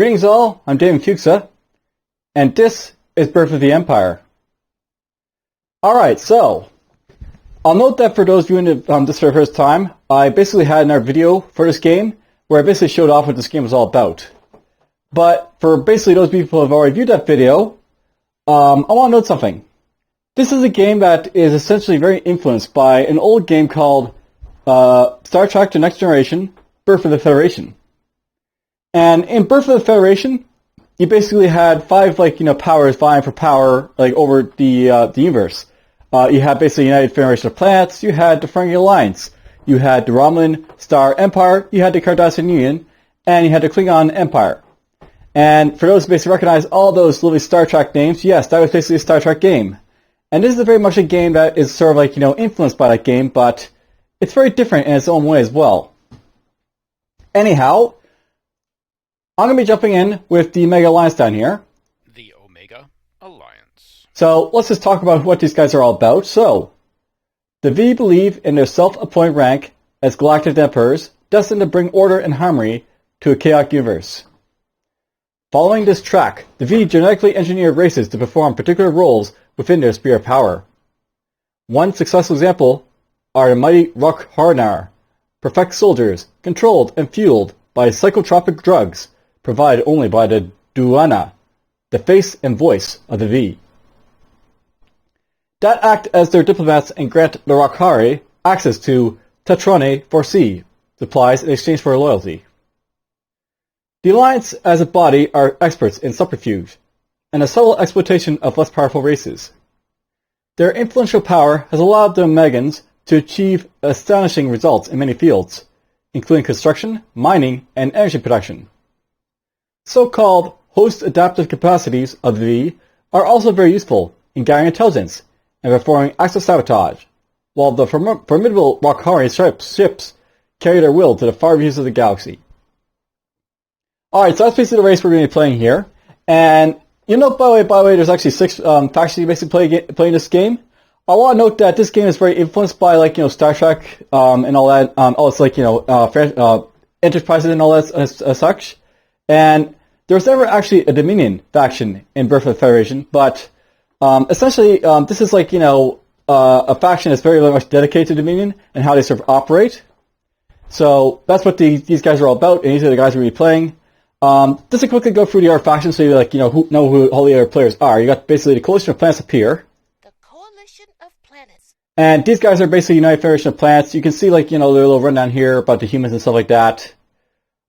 Greetings all, I'm DFuxa, and this is Birth of the Empire. Alright, so, I'll note that for those viewing this for the first time, I basically had another video for this game, where I basically showed off what this game was all about. But for basically those people who have already viewed that video, I want to note something. This is a game that is essentially very influenced by an old game called Star Trek The Next Generation, Birth of the Federation. And in Birth of the Federation, you basically had five, powers vying for power, over the universe. You had basically United Federation of Planets, you had the Ferengi Alliance, you had the Romulan Star Empire, you had the Cardassian Union, and you had the Klingon Empire. And for those who basically recognize all those lovely Star Trek names, yes, that was basically a Star Trek game. And this is very much a game that is sort of influenced by that game, but it's very different in its own way as well. Anyhow, I'm going to be jumping in with the Omega Alliance down here. The Omega Alliance. So let's just talk about what these guys are all about. So, the V believe in their self-appointed rank as galactic emperors, destined to bring order and harmony to a chaotic universe. Following this track, the V genetically engineered races to perform particular roles within their sphere of power. One successful example are the mighty Rok-Harnar, perfect soldiers, controlled and fueled by psychotropic drugs, provided only by the Duana, the face and voice of the V. That act as their diplomats and grant the Rokhari access to Tetrone for C, supplies in exchange for loyalty. The Alliance as a body are experts in subterfuge, and a subtle exploitation of less powerful races. Their influential power has allowed the Omegans to achieve astonishing results in many fields, including construction, mining, and energy production. So-called host-adaptive capacities of the V are also very useful in gathering intelligence and performing acts of sabotage, while the formidable Rokhari ships carry their will to the far reaches of the galaxy. Alright, so that's basically the race we're going to be playing here. And, by the way, there's actually 6 factions you basically play this game. I want to note that this game is very influenced by, Star Trek, and all that, Enterprises and all that as such. And there was never actually a Dominion faction in Birth of the Federation, but, essentially, this is a faction that's very much dedicated to Dominion and how they sort of operate. So, that's what these guys are all about, and these are the guys we're going to be playing. Just to quickly go through the other factions so you know who all the other players are. You got basically the Coalition of Planets up here. The Coalition of Planets. And these guys are basically United Federation of Planets. You can see their little rundown here about the humans and stuff like that.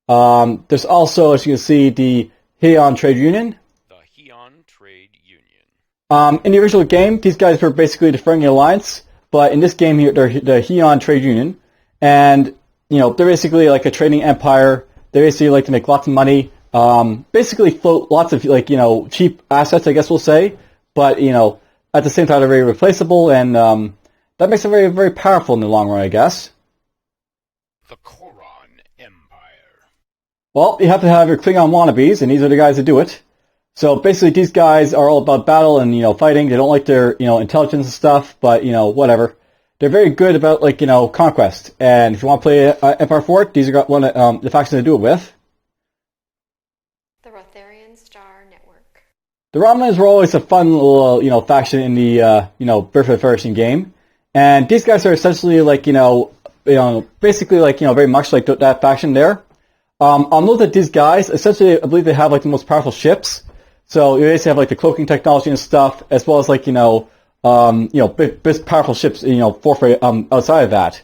There's also, as you can see, the Heian Trade Union. The Heian Trade Union. In the original game, these guys were basically the Ferengi Alliance, but in this game here, they're the Heian Trade Union. And, they're basically like a trading empire. They basically like to make lots of money, basically float lots of, cheap assets, I guess we'll say. But, at the same time, they're very replaceable, and that makes them very, very powerful in the long run, I guess. The Koran Empire. Well, you have to have your Klingon wannabes, and these are the guys that do it. So basically, these guys are all about battle and, fighting. They don't like their, intelligence and stuff, but, whatever. They're very good about, conquest. And if you want to play Empire Fort, these are one of the factions to do it with. The Rotharian Star Network. The Romulans were always a fun little, faction in the, Birth of the Federation game. And these guys are essentially, basically, very much like that faction there. I'll note that these guys, essentially, I believe they have, the most powerful ships. So you basically have, the cloaking technology and stuff, as well as, big, powerful ships, outside of that.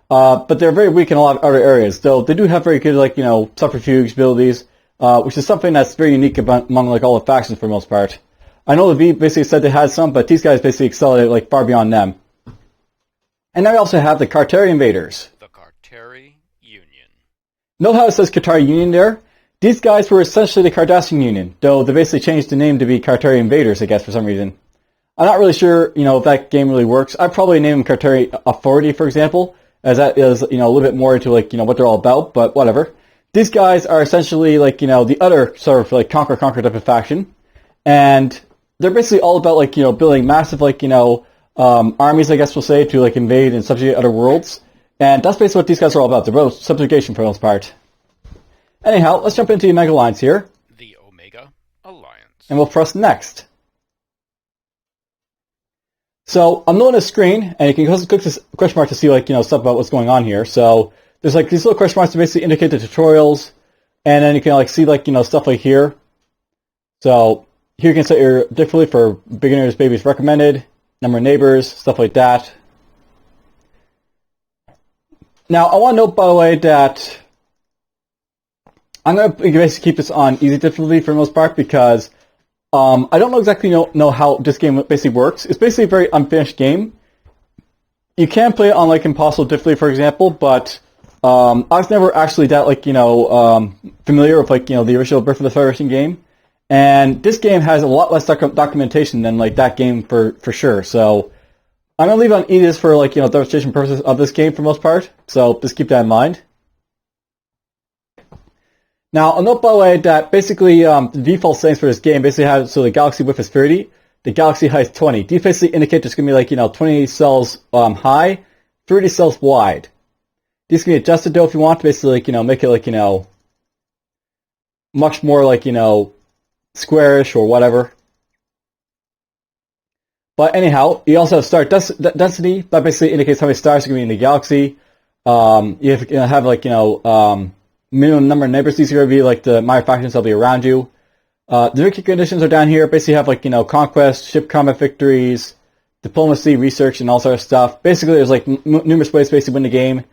But they're very weak in a lot of other areas, though they do have very good, subterfuge abilities, which is something that's very unique among, all the factions for the most part. I know the V basically said they had some, but these guys basically excel at it, far beyond them. And then we also have the Cartari Invaders. The Cartari Union. Note how it says Cartari Union there? These guys were essentially the Cardassian Union, though they basically changed the name to be Cartari Invaders, I guess, for some reason. I'm not really sure, if that game really works. I'd probably name them Cartari Authority, for example, as that is, a little bit more into, what they're all about, but whatever. These guys are essentially, the other sort of, conquer type of faction. And they're basically all about, building massive, armies, I guess we'll say, to, invade and subjugate other worlds. And that's basically what these guys are all about. They're about subjugation for the most part. Anyhow, let's jump into the Omega Alliance here. and we'll press next. So I'm on the screen, and you can click this question mark to see stuff about what's going on here. So there's these little question marks to basically indicate the tutorials, and then you can see stuff like here. So here you can set your difficulty for beginners, babies recommended, number of neighbors, stuff like that. Now I want to note, by the way, that I'm going to basically keep this on easy difficulty for the most part because I don't exactly know how this game basically works. It's basically a very unfinished game. You can play it on impossible difficulty, for example, but I was never actually that familiar with the original Birth of the Federation game, and this game has a lot less documentation than that game for sure. So I'm gonna leave on easy for demonstration purposes of this game for the most part. So just keep that in mind. Now, I'll note, by the way, that basically the default settings for this game basically have, so the galaxy width is 30, the galaxy height is 20. These basically indicate there's going to be 20 cells high, 30 cells wide. These can be adjusted though if you want to basically make it much more squarish or whatever. But anyhow, you also have star density. That basically indicates how many stars are going to be in the galaxy. You have minimum number of neighbors. These are going to be the minor factions that'll be around you. The victory conditions are down here. Basically, you have conquest, ship combat victories, diplomacy, research, and all sort of stuff. Basically, there's numerous ways to basically win the game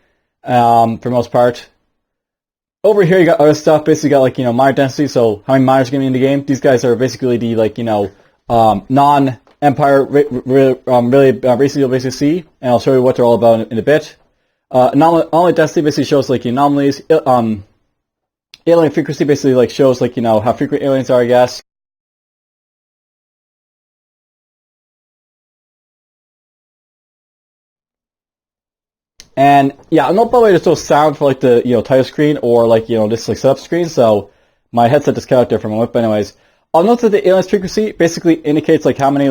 for the most part. Over here, you got other stuff. Basically, you got minor density. So how many miners are going to be in the game? These guys are basically the non-empire races you'll basically see, and I'll show you what they're all about in a bit. Anomaly density basically shows anomalies. Alien frequency basically shows how frequent aliens are, I guess. And yeah, I'm not by the way to show sound for the title screen or this setup screen. So my headset just cut out there for a moment. But anyways, I'll note that the aliens frequency basically indicates how many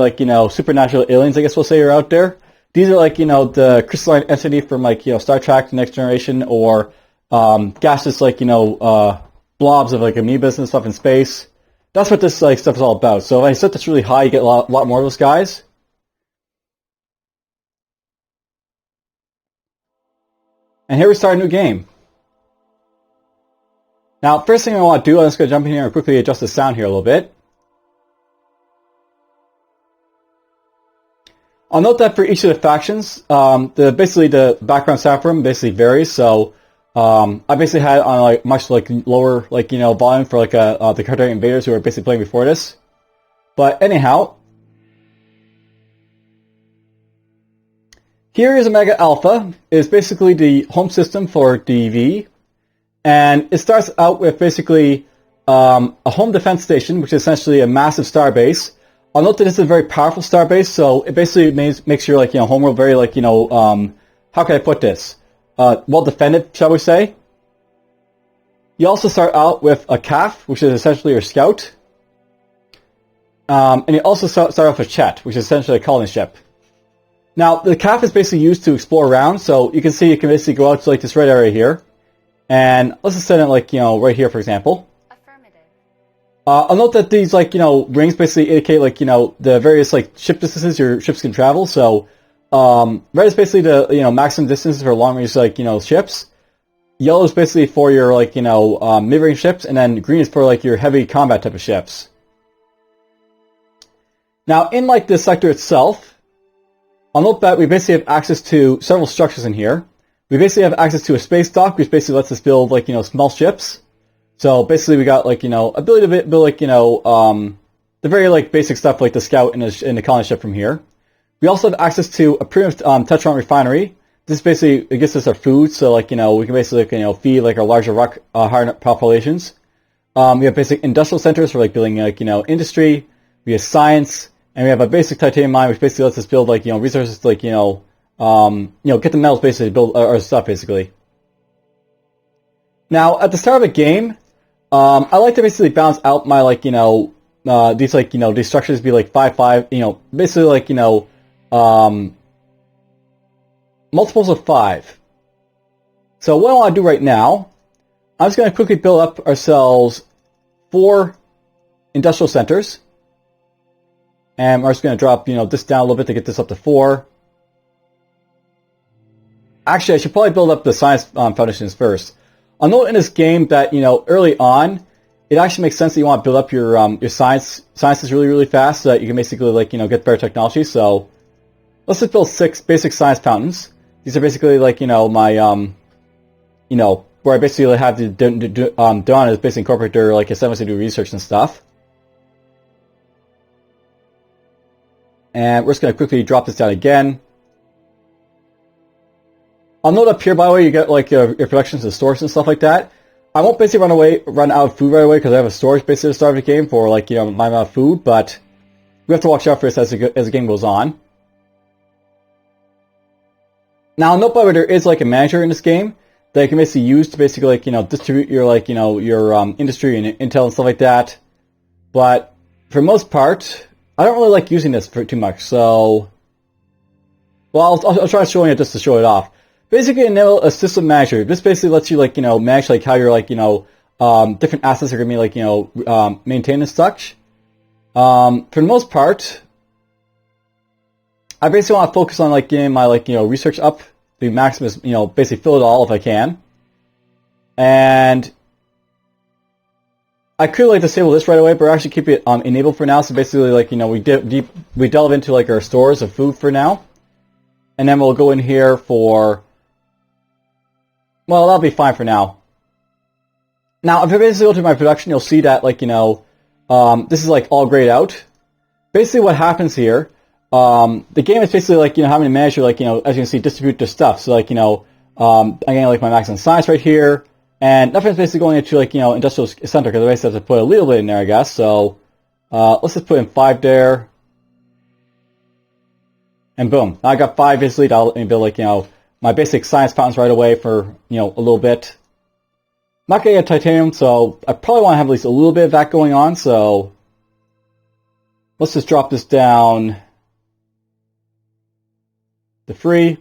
supernatural aliens, I guess we'll say, are out there. These are the crystalline entity from Star Trek: The Next Generation, or gaseous blobs of amoebas and stuff in space. That's what this stuff is all about. So if I set this really high, you get a lot more of those guys. And here we start a new game. Now, first thing I want to do, I'm just going to jump in here and quickly adjust the sound here a little bit. I'll note that for each of the factions, basically the background sound for them basically varies. So I basically had it on much lower volume for the Cartarian invaders who were basically playing before this. But anyhow, here is Omega Alpha. It's basically the home system for DV, and it starts out with basically a home defense station, which is essentially a massive starbase. I'll note that this is a very powerful starbase, so it basically makes your homeworld very how can I put this? Well defended, shall we say. You also start out with a CAF, which is essentially your scout. And you also start off with Chet, which is essentially a colony ship. Now, the CAF is basically used to explore around, so you can see you can basically go out to this red area here. And let's just set it right here, for example. Affirmative. I'll note that these rings basically indicate the various ship distances your ships can travel. So red is basically the maximum distance for long range ships. Yellow is basically for your mid range ships, and then green is for your heavy combat type of ships. Now in this sector itself, I'll note that we basically have access to several structures in here. We basically have access to a space dock, which basically lets us build small ships. So basically we got ability to build the very basic stuff like the scout and the colony ship from here. We also have access to a primitive Tetron refinery. This basically it gives us our food, so we can basically feed our larger rock higher populations. We have basic industrial centers for building industry. We have science, and we have a basic titanium mine, which basically lets us build resources to get the metals basically to build our stuff basically. Now at the start of a game, I like to basically balance out my these structures be 5-5, basically multiples of 5. So what I want to do right now, I'm just going to quickly build up ourselves 4 industrial centers. And we're just going to drop, this down a little bit to get this up to 4. Actually, I should probably build up the science foundations first. I'll note in this game that, early on, it actually makes sense that you want to build up your sciences really, really fast so that you can basically, get better technology. So let's just build 6 basic science fountains. These are basically, my, where I basically have the Dawn is basically incorporate their, assignments to do research and stuff. And we're just going to quickly drop this down again. I'll note up here, by the way, you get your productions and stores and stuff like that. I won't basically run out of food right away because I have a storage basically at the start of the game for my amount of food, but we have to watch out for this as the game goes on. Now, note by the way, there is a manager in this game that you can basically use to basically distribute your your industry and intel and stuff like that. But for the most part, I don't really like using this for too much. So, well, I'll try showing it just to show it off. Basically, a system manager. This basically lets you manage how your different assets are gonna be maintained and such. For the most part, I basically want to focus on getting my research up the maximum, basically fill it all if I can. And I could disable this right away, but actually keep it enabled for now. So basically, we delve into our stores of food for now, and then we'll go in here for. Well, that'll be fine for now. Now, if I basically go to my production, you'll see that this is all grayed out. Basically, what happens here, the game is basically having to manage as you can see, distribute the stuff. So I'm getting my maximum science right here, and nothing's basically going into industrial center because I basically have to put a little bit in there, I guess. So let's just put in 5 there, and boom, now I got 5 basically. That'll let me build my basic science fountains right away for a little bit. I'm not gonna get titanium, so I probably want to have at least a little bit of that going on. So let's just drop this down to 3.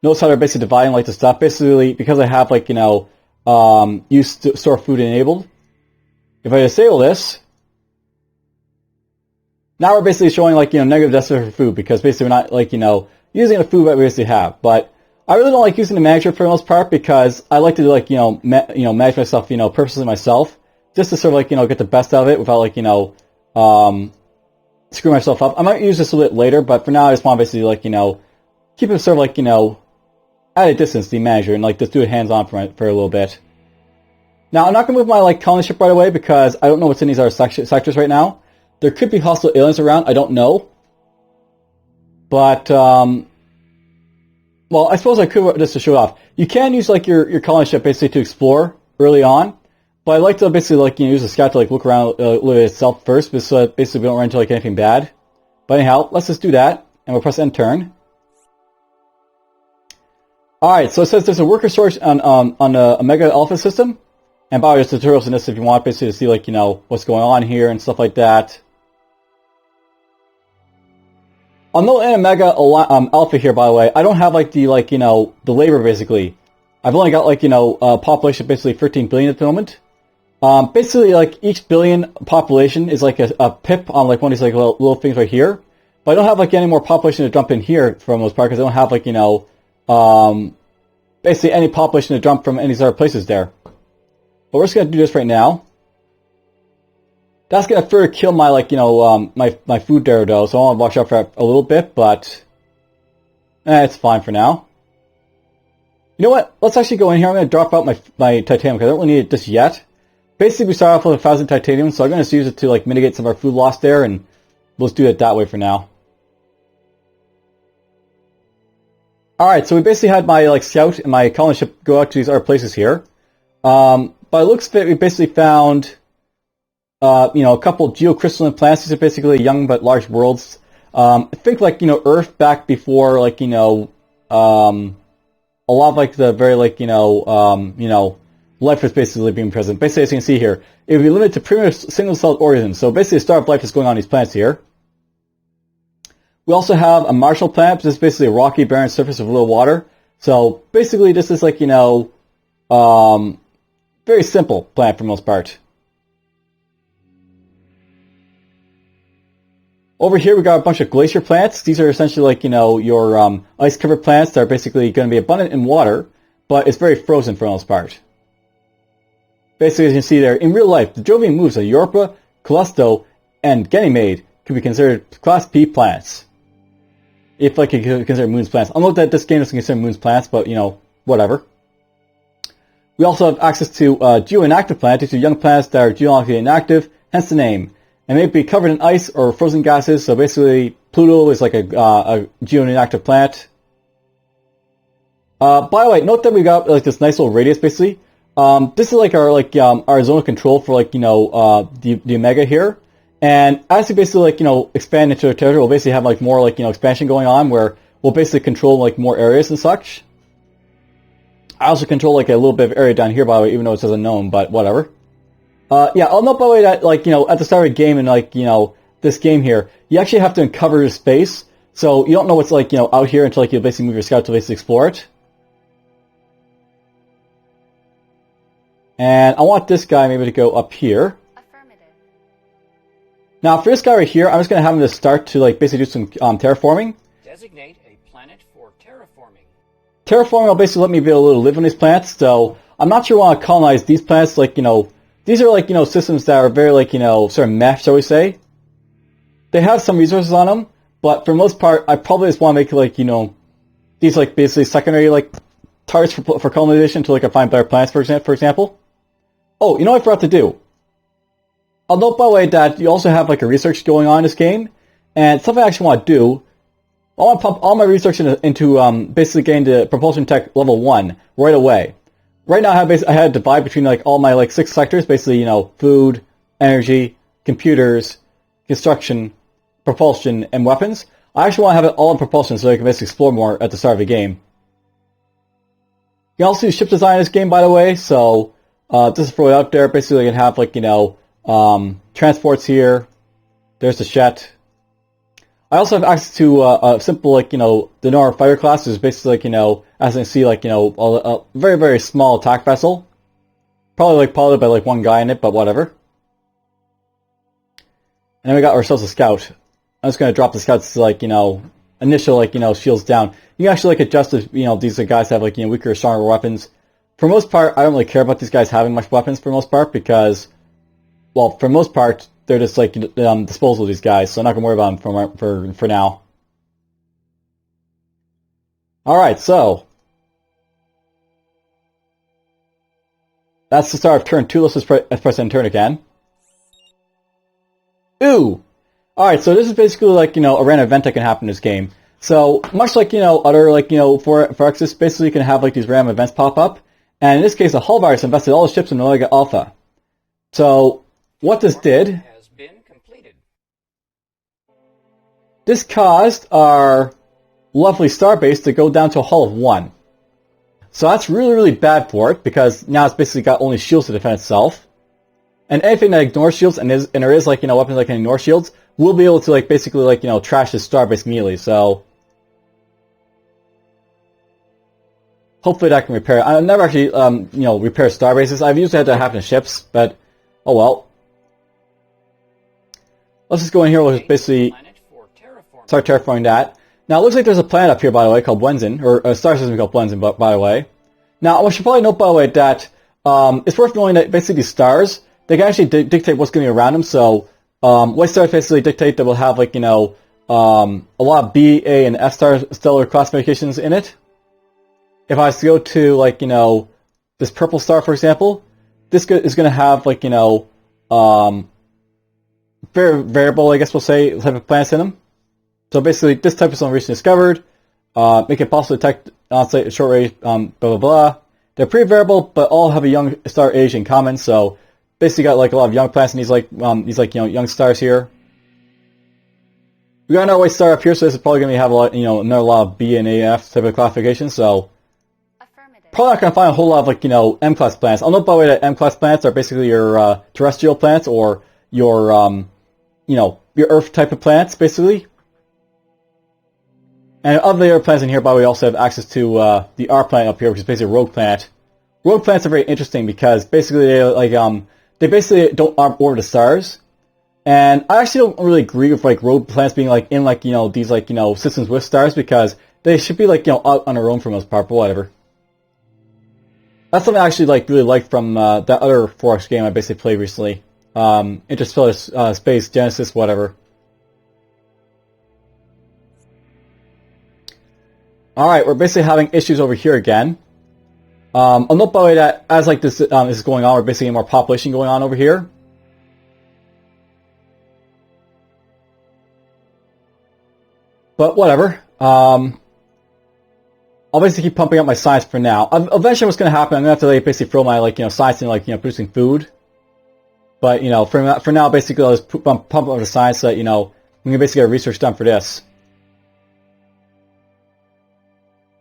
Notice how they're basically dividing the stuff. Basically, because I have use store food enabled. If I disable this, now we're basically showing negative decimals for food because basically we're not using the food that we basically have. But I really don't like using the manager for the most part because I like to manage myself purposely myself just to sort of get the best out of it without screw myself up. I might use this a little bit later, but for now I just want to basically keep it sort of at a distance, the manager, and just do it hands-on for a little bit. Now I'm not gonna move my colony ship right away because I don't know what's in these other sectors right now. There could be hostile aliens around, I don't know. But, well, I suppose I could just to show off. You can use your colony ship basically to explore early on, but I like to basically use the scout to look around itself first, so that basically we don't run into anything bad. But anyhow, let's just do that, and we'll press end turn. Alright, so it says there's a worker source on a Omega Alpha system, and by the way, there's tutorials in this if you want basically to see what's going on here and stuff like that. On the Omega Alpha here, by the way, I don't have the labor basically. I've only got a population of basically 13 billion at the moment. Basically each billion population is a pip on one of these little things right here. But I don't have any more population to dump in here for the most part because I don't have basically any population to dump from any of these other places there. But we're just gonna do this right now. That's gonna further kill my my food there though, so I want to watch out for that a little bit, but it's fine for now. You know what? Let's actually go in here. I'm gonna drop out my titanium because I don't really need it just yet. Basically, we start off with 1,000 titanium, so I'm gonna use it to mitigate some of our food loss there, and we'll just do it that way for now. All right, so we basically had my scout and my colony ship go out to these other places here. By the looks of it, we basically found. A couple of geocrystalline planets. These are basically young but large worlds. I think Earth back before a lot of the very life was basically being present. Basically, as you can see here, it would be limited to primitive single-celled organisms. So basically, the start of life is going on these planets here. We also have a Marshall planet, which is basically a rocky, barren surface with little water. So basically, this is Very simple plant for the most part. Over here we got a bunch of glacier plants. These are essentially like, your ice-covered plants that are basically going to be abundant in water, but it's very frozen for the most part. Basically, as you can see there, in real life, the Jovian moves of Europa, Callisto, and Ganymede could be considered Class P plants. If like you could consider moon's plants. I'll note that this game doesn't consider moon's plants, but whatever. We also have access to geoinactive plants. These are young plants that are geologically inactive, hence the name. And may be covered in ice or frozen gases, so basically Pluto is like a geoinactive plant. By the way, note that we got like this nice little radius basically. This is like our zone of control for like the Omega here. And as we basically expand into a territory, we'll basically have like more expansion going on where we'll basically control like more areas and such. I also control like a little bit of area down here by the way, even though it says unknown, but whatever. Yeah, I'll note by the way that at the start of the game and this game here, you actually have to uncover your space. So you don't know what's out here until you basically move your scout to basically explore it. And I want this guy maybe to go up here. Affirmative. Now for this guy right here, I'm just going to have him to start to basically do some terraforming. Designate a planet for terraforming. Terraforming will basically let me be able to live on these plants. So I'm not sure I want to colonize these plants. These are systems that are very sort of meh, shall we say. They have some resources on them, but for the most part, I probably just want to make these basically secondary targets for colonization until I can find better plants, for example. Oh, you know what I forgot to do? I'll note by the way that you also have a research going on in this game, and something I actually want to do. I want to pump all my research into basically getting to propulsion tech level 1 right away. Right now I had to divide between all my 6 sectors, basically food, energy, computers, construction, propulsion, and weapons. I actually want to have it all in propulsion so I can basically explore more at the start of the game. You can also do ship design in this game, by the way, so just to throw it out there, basically you can have transports here. There's the Shet. I also have access to a simple the Nora fighter class, which is basically as you can see a very very small attack vessel, probably piloted by one guy in it, but whatever. And then we got ourselves a scout. I'm just gonna drop the scouts to initial shields down. You can actually adjust if these guys have weaker or stronger weapons. For the most part, I don't really care about these guys having much weapons for the most part because, well, for the most part, they're just disposal of these guys, so I'm not gonna worry about them for now. All right, so that's the start of turn 2. Let's just press end turn again. Ooh. All right, so this is basically a random event that can happen in this game. So much like other for Exodus, basically you can have these random events pop up, and in this case, the hull virus invested all the ships in Omega Alpha. So what this did, Has been completed. this caused our lovely starbase to go down to a hull of 1. So that's really really bad for it because now it's basically got only shields to defend itself. And anything that ignores shields and there is weapons that can ignore shields will be able to basically trash this starbase immediately. So hopefully that can repair it. I've never actually repair starbases. I've usually had that happen to ships, but oh well. Let's just go in here. We'll just basically start terraforming that. Now it looks like there's a planet up here, by the way, called Wenzin, or a star system called Wenzin, by the way. Now I should probably note, by the way, that it's worth knowing that basically these stars, they can actually dictate what's going to be around them. So white stars basically dictate that we'll have a lot of B, A, and F star stellar classifications in it. If I was to go to this purple star, for example, this is going to have very variable, I guess we'll say, type of planets in them. So basically, this type is only recently discovered. Make it possible to detect on-site short range, blah blah blah. They're pretty variable, but all have a young star age in common. So basically, got a lot of young planets in these young stars here. We got another white star up here, so this is probably going to have a lot, another lot of B and A and F type of classification. So probably not going to find a whole lot of M-class planets. I'll note by the way that M-class planets are basically your terrestrial planets or your your Earth type of planets, basically. And of the other planets in here, by the way, we also have access to the R planet up here, which is basically a rogue planet. rogue planets are very interesting because basically they basically don't orbit the stars. And I actually don't really agree with like rogue planets being like in like these like systems with stars, because they should be like out on their own for the most part. But whatever. That's something I actually like really liked from that other Forex game I basically played recently. Interstellar Space Genesis, whatever. Alright, we're basically having issues over here again. I'll note by the way that as like this is going on, we're basically getting more population going on over here. But whatever. I'll basically keep pumping up my science for now. Eventually what's going to happen, I'm going to have to like, basically throw my like science in like producing food. But for now basically I'll just pump up the science so that we can basically get research done for this.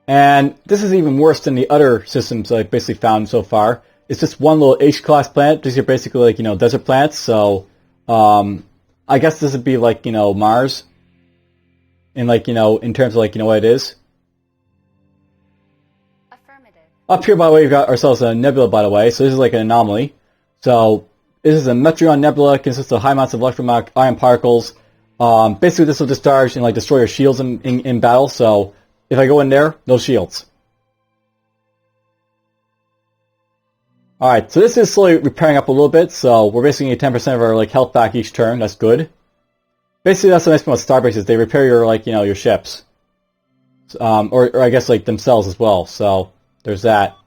And this is even worse than the other systems that I've basically found so far. It's just one little H-class planet. These are basically like, desert planets. So, I guess this would be like, Mars. In like, in terms of like, what it is. Affirmative. Up here, by the way, we've got ourselves a nebula, by the way. So this is like an anomaly. So, this is a Metreon nebula. Consists of high amounts of electromagnetic ion particles. Basically, this will discharge and like destroy your shields in battle. So, if I go in there, no shields. Alright, so this is slowly repairing up a little bit, so we're basically getting 10% of our like health back each turn. That's good. Basically, that's the nice thing about starbases. They repair your like your ships, or I guess like themselves as well. So there's that.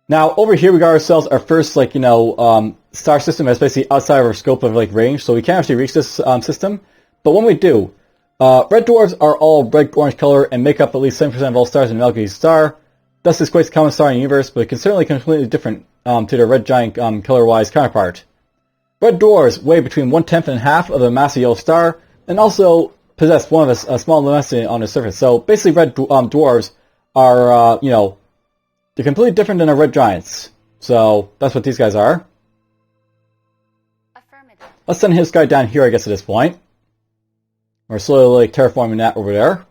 Now over here we got ourselves our first like star system that's basically outside of our scope of like range, so we can't actually reach this system. But when we do, red dwarfs are all red-orange color and make up at least 7% of all stars in the Milky Way star. Thus, this equates a common star in the universe, but it can certainly completely different to their red giant color-wise counterpart. Red dwarfs weigh between 1/10 and half of the mass of a yellow star, and also possess one of a small luminosity on their surface. So basically, red dwarfs are they're completely different than our red giants. So that's what these guys are. Affirmative. Let's send this guy down here, I guess, at this point. We're slowly like terraforming that over there.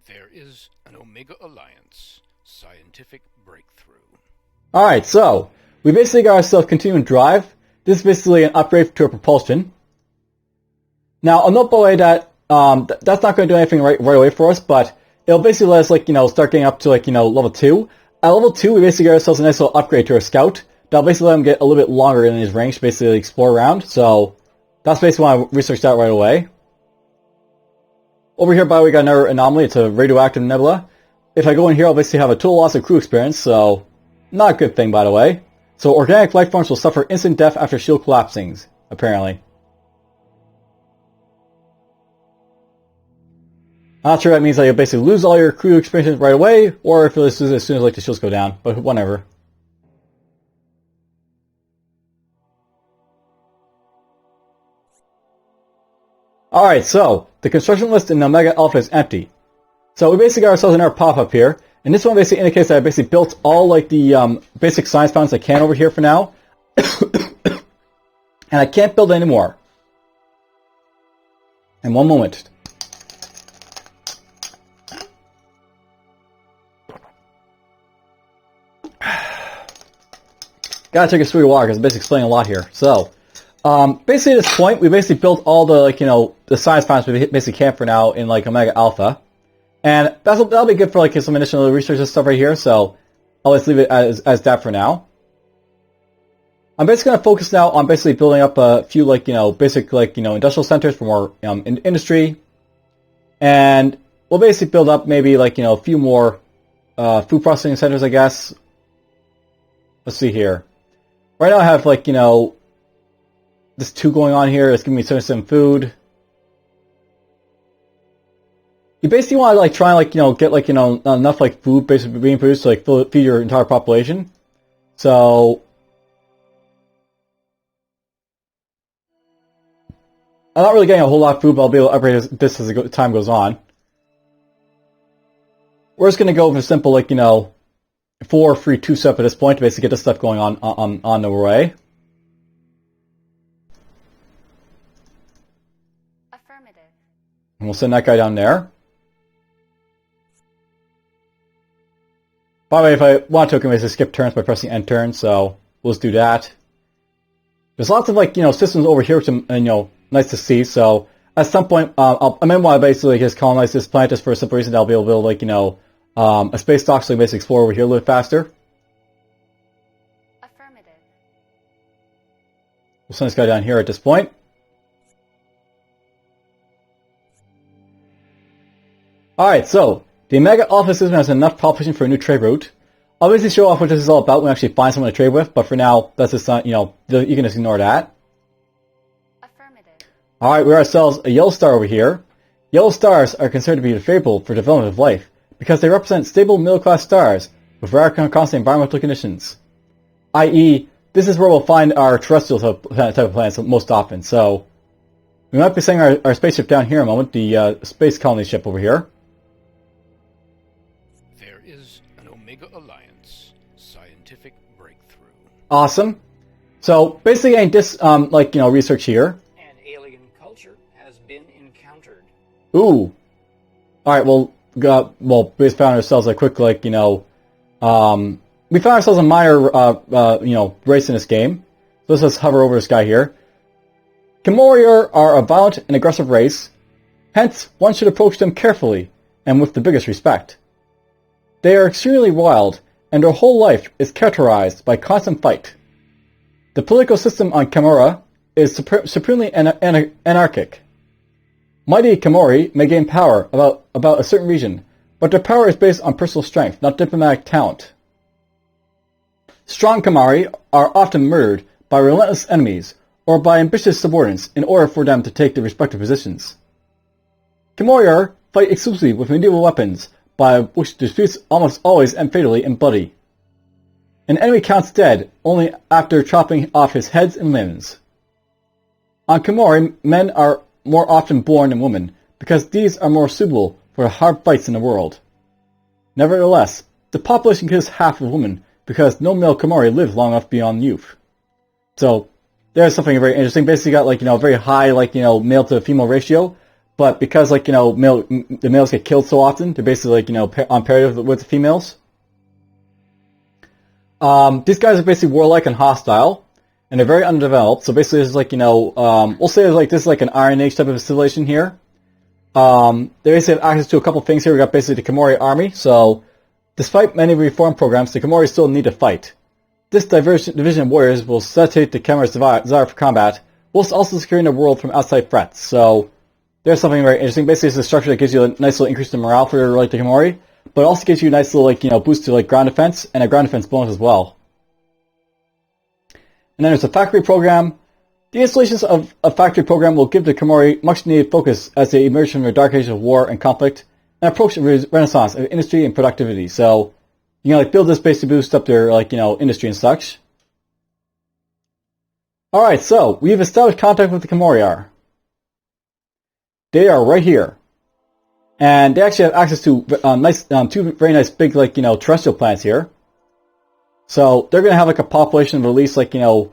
There is an Omega Alliance scientific breakthrough. Alright, so we basically got ourselves continuing drive. This is basically an upgrade to a propulsion. Now, I'll note by the way that that's not going to do anything right away for us, but it'll basically let us like start getting up to like level 2. At level 2, we basically got ourselves a nice little upgrade to our scout. That'll basically let him get a little bit longer in his range to basically explore around. So that's basically why I researched that right away. Over here, by the way, we got another anomaly. It's a radioactive nebula. If I go in here, I'll basically have a total loss of crew experience, so not a good thing, by the way. So organic life forms will suffer instant death after shield collapsing, apparently. I'm not sure that means that you'll basically lose all your crew experience right away, or if you'll lose it as soon as like the shields go down, but whatever. Alright, so the construction list in Omega Alpha is empty. So we basically got ourselves another pop-up here, and this one basically indicates that I basically built all like the basic science fountains I can over here for now. And I can't build any more. In one moment. Gotta take a swig of water because I'm basically explaining a lot here. So, basically at this point, we basically built all the, like, the science fountains we basically can for now in, like, Omega Alpha. And that'll be good for, like, some initial research and stuff right here, so I'll just leave it as that for now. I'm basically going to focus now on basically building up a few, like, basic, like, industrial centers for more industry. And we'll basically build up maybe, like, a few more food processing centers, I guess. Let's see here. Right now I have, like, this 2 going on here. It's giving me some food. You basically want to, like, try and, like, get, like, enough, like, food basically being produced to, like, feed your entire population. So I'm not really getting a whole lot of food, but I'll be able to upgrade this as time goes on. We're just going to go with a simple, like, 4 free 2-step at this point to basically get this stuff going on the way. And we'll send that guy down there. By the way, if I want to, I can basically skip turns by pressing end turn, so we'll just do that. There's lots of, like, you know, systems over here, which, you know, nice to see, so at some point, I may want to basically just colonize this planet just for a simple reason that I'll be able to build, like, you know, a space dock so I can basically explore over here a little bit faster. We'll send this guy down here at this point. Alright, so, the Omega Alpha system has enough population for a new trade route. I'll basically show off what this is all about when we actually find someone to trade with, but for now, that's just not, you know, you can just ignore that. Alright, we are ourselves a yellow star over here. Yellow stars are considered to be favorable for development of life, because they represent stable middle-class stars with rare constant environmental conditions. I.e., this is where we'll find our terrestrial type of planets most often, so we might be sending our spaceship down here in a moment, the space colony ship over here. There is an Omega Alliance scientific breakthrough. Awesome. So basically, getting this like, you know, research here. An alien culture has been encountered. Ooh. All right. Well, we just found ourselves a quick, like, you know, we found ourselves a minor, you know, race in this game. So let's just hover over this guy here. Kimori are a violent and aggressive race. Hence, one should approach them carefully and with the biggest respect. They are extremely wild, and their whole life is characterized by constant fight. The political system on Kimura is supremely anarchic. Mighty Kimori may gain power about a certain region, but their power is based on personal strength, not diplomatic talent. Strong Kimori are often murdered by relentless enemies or by ambitious subordinates in order for them to take their respective positions. Kimori fight exclusively with medieval weapons, by which disputes almost always end fatally and bloody. An enemy counts dead only after chopping off his heads and limbs. On Kimori, men are more often born than women, because these are more suitable for the hard fights in the world. Nevertheless, the population consists half of women, because no male Kimori lives long enough beyond youth. So, there's something very interesting. Basically got, like, you know, a very high, like, you know, male to female ratio, but because, like, you know, the males get killed so often, they're basically, like, you know, on parity with the females. These guys are basically warlike and hostile, and they're very undeveloped, so basically this is, like, you know, we'll say, like, this is like an Iron Age type of civilization here. They basically have access to a couple things here. We got basically the Kimori army, so despite many reform programs, the Kimori still need to fight. This division of warriors will satiate the Kimori's desire for combat, whilst also securing the world from outside threats. So, there's something very interesting. Basically, it's a structure that gives you a nice little increase in morale for, like, the Kimori, but it also gives you a nice little, like, you know, boost to, like, ground defense, and a ground defense bonus as well. And then there's a factory program. The installations of a factory program will give the Kimori much needed focus as they emerge from their dark age of war and conflict, and approach a renaissance of industry and productivity. So, you know, like, build this base to boost up their, like, you know, industry and such. Alright, so, we've established contact with the Kimori. They are right here. And they actually have access to two very nice big, like, you know, terrestrial planets here. So, they're going to have, like, a population of at least, like, you know,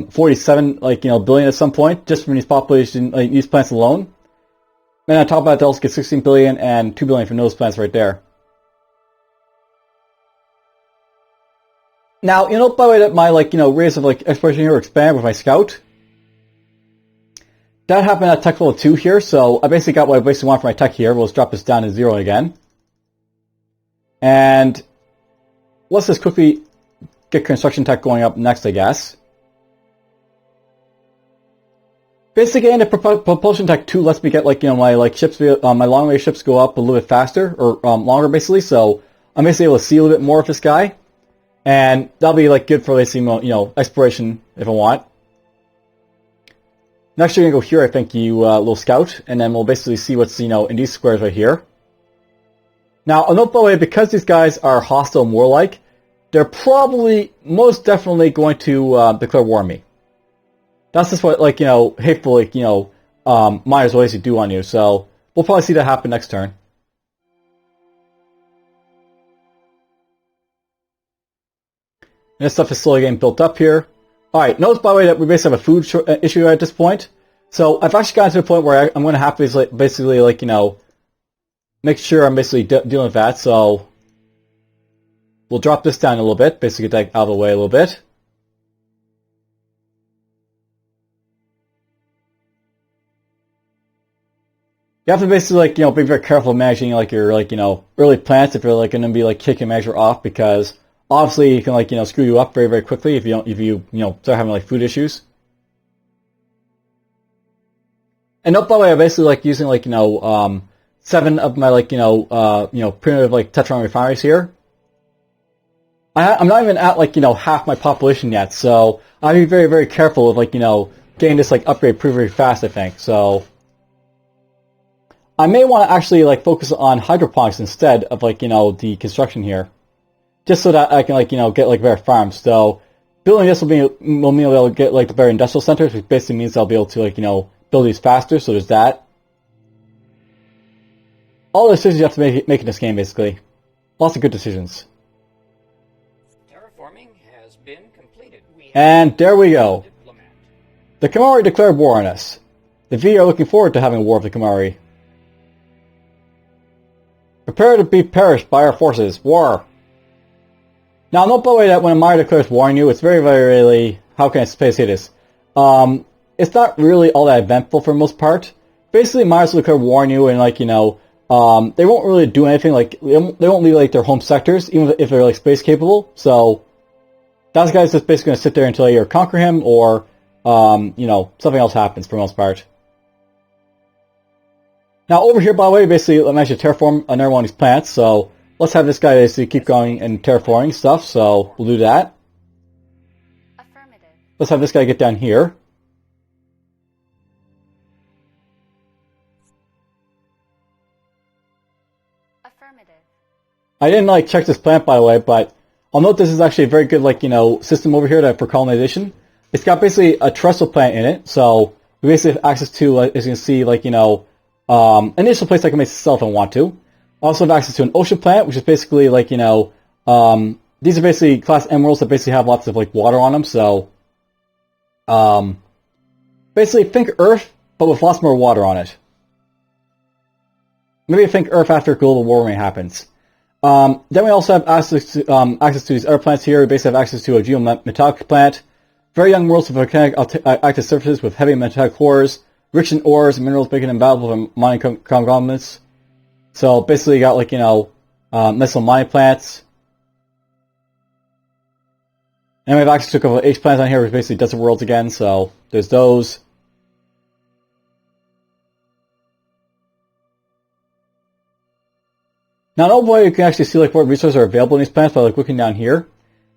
47, like, you know, billion at some point, just from these population, like, these planets alone. And on top of that, they'll also get 16 billion and 2 billion from those planets right there. Now, you know, by the way, that my, like, you know, race of, like, exploration here will expand with my scout. That happened at tech level 2 here, so I basically got what I basically want for my tech here. We'll just drop this down to 0 again. And let's just quickly get construction tech going up next, I guess. Basically, in the propulsion tech 2 lets me get, like, you know, my, like, ships, my long range ships go up a little bit faster, or longer, basically, so I'm basically able to see a little bit more of this guy. And that'll be, like, good for, basically, you know, exploration if I want. Next, you're going to go here, I think, you little scout, and then we'll basically see what's, you know, in these squares right here. Now, I'll note, by the way, because these guys are hostile and warlike, they're probably, most definitely going to declare war on me. That's just what, like, you know, hateful, like, you know, miners will basically do on you, so we'll probably see that happen next turn. And this stuff is slowly getting built up here. Alright, notice, by the way, that we basically have a food issue at this point. So I've actually gotten to the point where I'm going to have to basically like, you know, make sure I'm basically dealing with that. So we'll drop this down a little bit, basically get that out of the way a little bit. You have to basically like, you know, be very careful managing like your like, you know, early plants if you're like going to be like kicking manager off, because obviously it can like, you know, screw you up very, very quickly if you start having like food issues. And by the way, I'm basically like using like, you know, 7 of my like, you know, primitive like Tetron refineries here. I'm not even at like, you know, half my population yet, so I'll be very, very careful of like, you know, getting this like upgrade pretty, very fast, I think. So I may want to actually like focus on hydroponics instead of like, you know, the construction here, just so that I can like, you know, get like better farms. So building this will mean I'll be able to get like the better industrial centers, which basically means I'll be able to like, you know, build these faster. So there's that. All the decisions you have to make in this game, basically. Lots of good decisions. Terraforming has been completed. And there we go. The Kamari declared war on us. The V are looking forward to having a war with the Kamari. Prepare to be perished by our forces. War. Now, note by the way that when a Maya declares war on you, it's very, very, really... How can I say this? It's not really all that eventful for the most part. Basically, Mayas will declare war on you, and like, you know, they won't really do anything. Like, they won't leave like their home sectors, even if they're like space capable. So that guy's just basically going to sit there until you either conquer him or, you know, something else happens for the most part. Now over here, by the way, basically I'm actually terraform another one of these plants. So let's have this guy basically keep going and terraforming stuff. So we'll do that. Affirmative. Let's have this guy get down here. Affirmative. I didn't like check this plant, by the way, but I'll note this is actually a very good like, you know, system over here for colonization. It's got basically a terrestrial plant in it, so we basically have access to, as you can see, like, you know, initial place I can make myself if I want to. Also have access to an ocean plant, which is basically like, you know, these are basically class emeralds that basically have lots of like water on them, so basically think Earth, but with lots more water on it. Maybe think Earth after global warming happens. Then we also have access to these other plants here. We basically have access to a geometallic plant. Very young worlds with volcanic active surfaces with heavy metallic cores, rich in ores and minerals making them valuable for mining conglomerates. So basically you got like, you know, nice little mining plants. And we have access to a couple of H plants on here, which basically desert worlds again, so there's those. Now, in way you can actually see like what resources are available in these plants by like looking down here.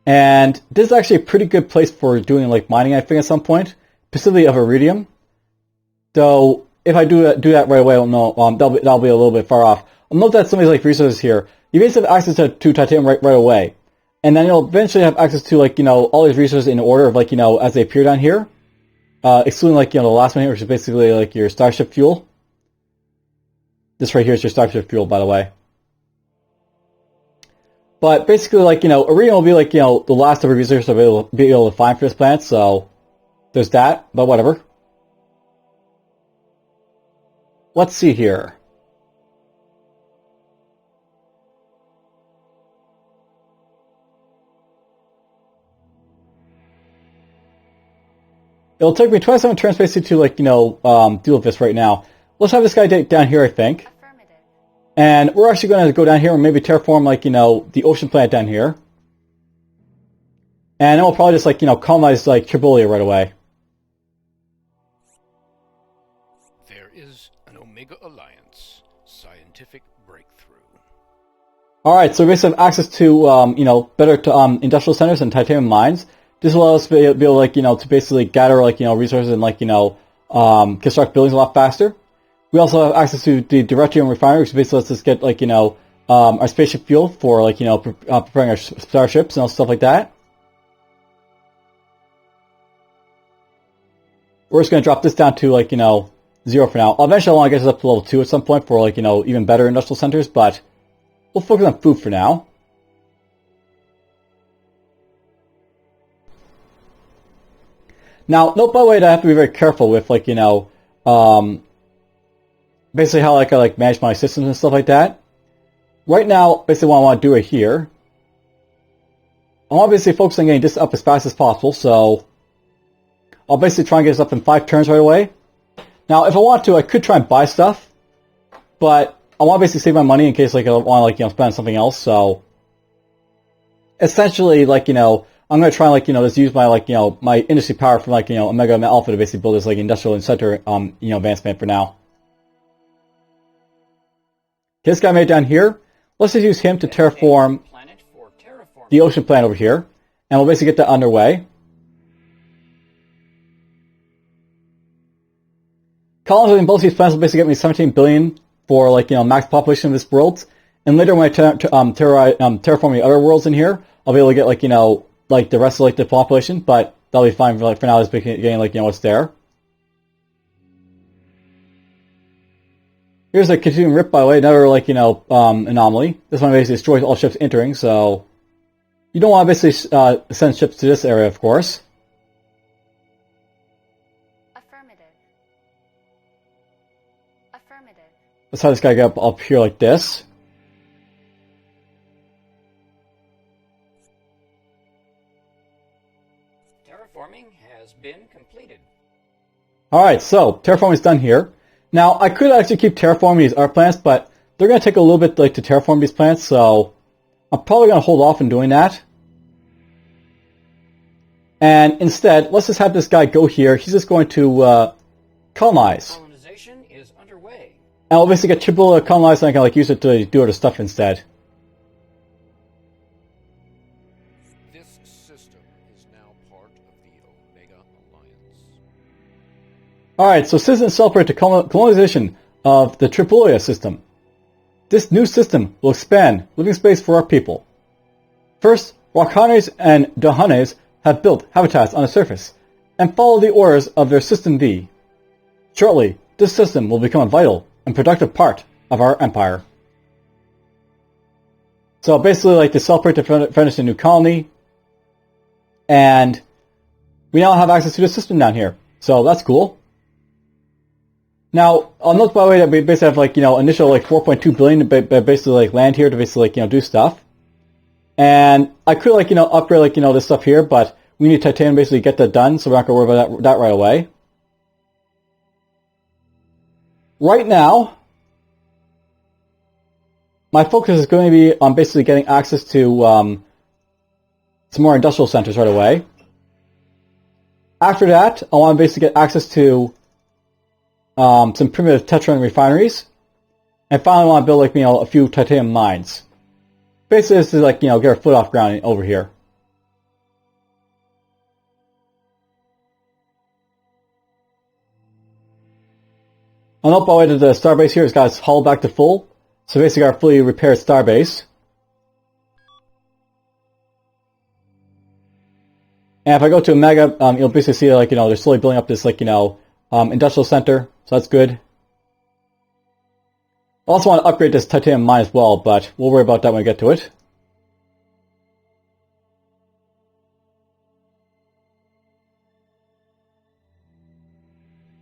And this is actually a pretty good place for doing like mining, I think, at some point, specifically of iridium. So if I do that right away, I don't know, that'll be a little bit far off. I'll note that some of these like resources here, you basically have access to titanium right away. And then you'll eventually have access to like, you know, all these resources in order of like, you know, as they appear down here. Excluding like, you know, the last one here, which is basically like your starship fuel. This right here is your starship fuel, by the way. But basically, like, you know, iridium will be like, you know, the last of the resources I'll be able to find for this plant, so there's that, but whatever. Let's see here. It'll take me 27 turns basically to, like, you know, deal with this right now. Let's have this guy down here, I think. And we're actually going to go down here and maybe terraform, like, you know, the ocean planet down here. And then we'll probably just, like, you know, colonize, like, Tribolia right away. There is an Omega Alliance scientific breakthrough. Alright, so we basically have access to, you know, better industrial centers and titanium mines. This will allow us to be able, like, you know, to basically gather, like, you know, resources and, like, you know, construct buildings a lot faster. We also have access to the deuterium refinery, which basically lets us get, like, you know, our spaceship fuel for, like, you know, preparing our starships and all stuff like that. We're just going to drop this down to, like, you know, 0 for now. Eventually I want to get this up to level 2 at some point for, like, you know, even better industrial centers, but we'll focus on food for now. Now, note by the way that I have to be very careful with, like, you know, basically how I can like manage my systems and stuff like that. Right now, basically what I want to do right here, I want to basically focus on getting this up as fast as possible, so I'll basically try and get this up in 5 turns right away. Now, if I want to, I could try and buy stuff, but I want to basically save my money in case like I want to like spend on something else. So essentially, like I'm gonna try and like just use my like my industry power from like Omega and Alpha to basically build this like industrial center advancement for now. This guy made down here. Let's just use him to terraform the ocean planet over here, and we'll basically get that underway. Colonizing both these planets will basically get me 17 billion for like max population of this world, and later when I terraform the other worlds in here, I'll be able to get like like the rest of like the population, but that'll be fine for like for now. Just getting like what's there. Here's a continuing rip, by the way, another like anomaly. This one basically destroys all ships entering, so you don't want to basically send ships to this area, of course. Affirmative. Affirmative. Let's have this guy get up here like this. Terraforming has been completed. Alright, so terraforming is done here. Now, I could actually keep terraforming these other planets, but they're going to take a little bit like to terraform these planets, so I'm probably going to hold off on doing that. And instead, let's just have this guy go here. He's just going to colonize. Colonization is underway. And we'll basically get triple colonized, and I can like use it to do other stuff instead. This system is now part of the Omega Alliance. Alright, so citizens celebrate the colonization of the Tripolia system. This new system will expand living space for our people. First, Wakhanes and Dohanes have built habitats on the surface, and follow the orders of their System V. Shortly, this system will become a vital and productive part of our empire. So basically, like, to celebrate to finish a new colony, and we now have access to the system down here, so that's cool. Now, I'll note by the way that we basically have like initial like 4.2 billion to basically like land here to basically like do stuff, and I could like upgrade like this stuff here, but we need titanium to basically get that done, so we're not gonna worry about that right away. Right now, my focus is going to be on basically getting access to some more industrial centers right away. After that, I want to basically get access to some primitive Tetron refineries, and finally I want to build like a few titanium mines. Basically, this is like get our foot off ground over here. I'll note by the way that the starbase here has got its hull back to full, so basically our fully repaired starbase. And if I go to Omega, you'll basically see like they're slowly building up this like industrial center, so that's good. I also want to upgrade this titanium mine as well, but we'll worry about that when we get to it.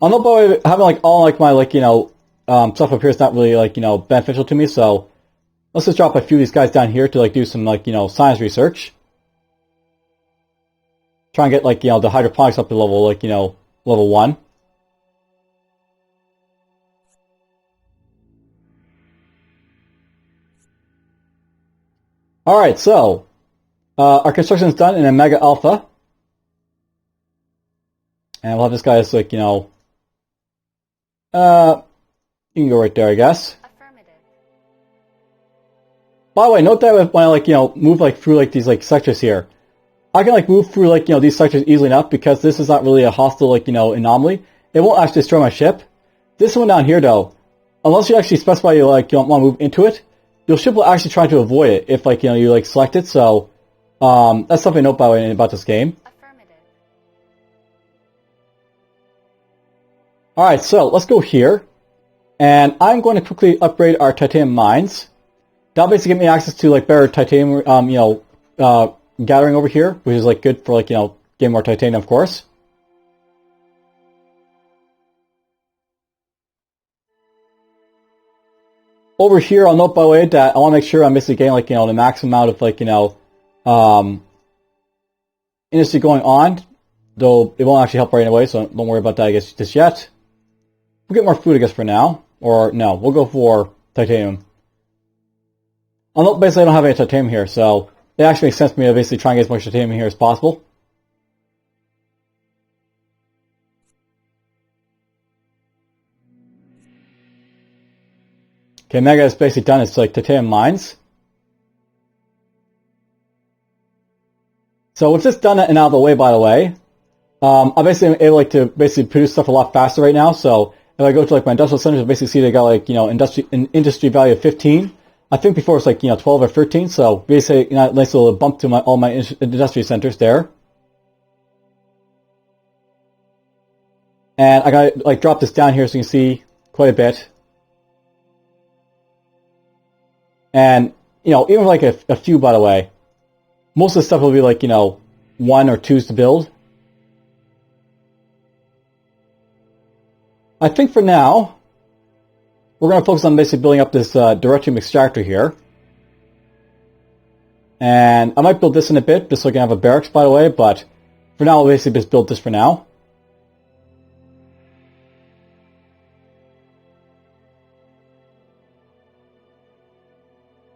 I'll note by the way, having like all like my like stuff up here is not really like beneficial to me, so let's just drop a few of these guys down here to like do some like science research. Try and get like the hydroponics up to level like level 1. Alright, so our construction is done in Omega Alpha. And we'll have this guy as like, you can go right there, I guess. Affirmative. By the way, note that when I like, move like through like these like sectors here, I can like move through like, these sectors easily enough because this is not really a hostile like, anomaly. It won't actually destroy my ship. This one down here though, unless you actually specify you like, you don't want to move into it, your ship will actually try to avoid it if like, you like select it, so, that's something to note by the way about this game. Affirmative. Alright, so let's go here, and I'm going to quickly upgrade our titanium mines. That'll basically get me access to like better titanium, gathering over here, which is like good for like, getting more titanium, of course. Over here, I'll note by the way that I want to make sure I'm basically getting like, the maximum amount of like, industry going on, though it won't actually help right away, so don't worry about that, I guess, just yet. We'll get more food, I guess, for now. Or, no, we'll go for titanium. I'll note basically I don't have any titanium here, so it actually makes sense for me to basically try and get as much titanium here as possible. Okay, Mega is basically done its like titanium mines. So with this done and out of the way, by the way, I'm basically able to basically produce stuff a lot faster right now. So if I go to like my industrial centers, I basically see they got like industry value of 15. I think before it's like 12 or 13. So basically nice little bump to all my industry centers there. And I got to like drop this down here so you can see quite a bit. And even like a few, by the way, most of the stuff will be like 1 or 2s to build. I think for now, we're going to focus on basically building up this directium extractor here. And I might build this in a bit, just so I can have a barracks, by the way, but for now, I'll basically just build this for now.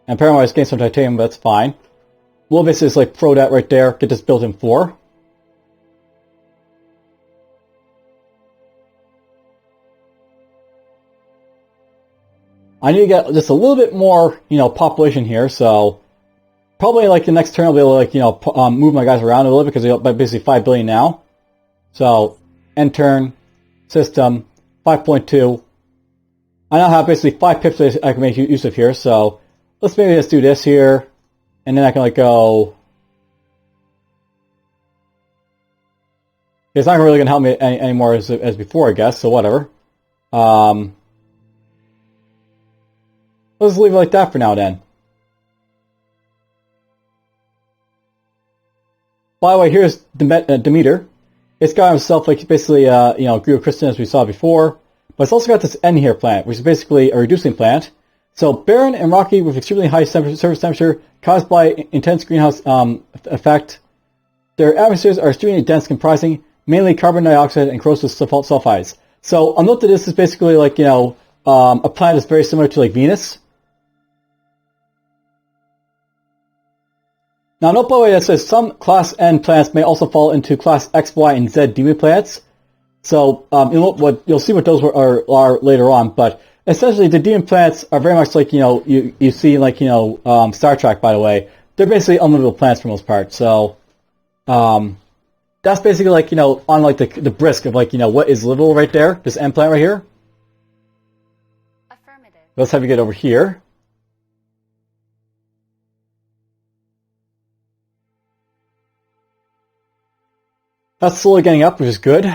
And apparently I just gained some titanium, but that's fine. We'll basically just like throw that right there, get this built in 4. I need to get just a little bit more, population here, so probably like the next turn I'll be able to like, move my guys around a little bit because they're basically 5 billion now. So, end turn, system, 5.2. I now have basically 5 pips that I can make use of here, so let's maybe just do this here, and then I can like go. It's not really going to help me anymore as before, I guess, so whatever. Let's leave it like that for now then. By the way, here's Demeter. It's got himself like basically grew crystalline as we saw before, but it's also got this N here plant, which is basically a reducing plant. So barren and rocky with extremely high surface temperature caused by intense greenhouse effect. Their atmospheres are extremely dense, comprising mainly carbon dioxide and corrosive sulfides. So I'll note that this is basically like a planet that's very similar to like Venus. Now note by the way that says some class N planets may also fall into class X, Y, and Z demon planets. So you'll see what those are later on, but essentially the demon planets are very much like you see like Star Trek, by the way. They're basically unlivable planets for the most part. So that's basically like on like the brisk of like what is livable right there, this N planet right here. Affirmative. Let's have you get over here. That's slowly getting up, which is good.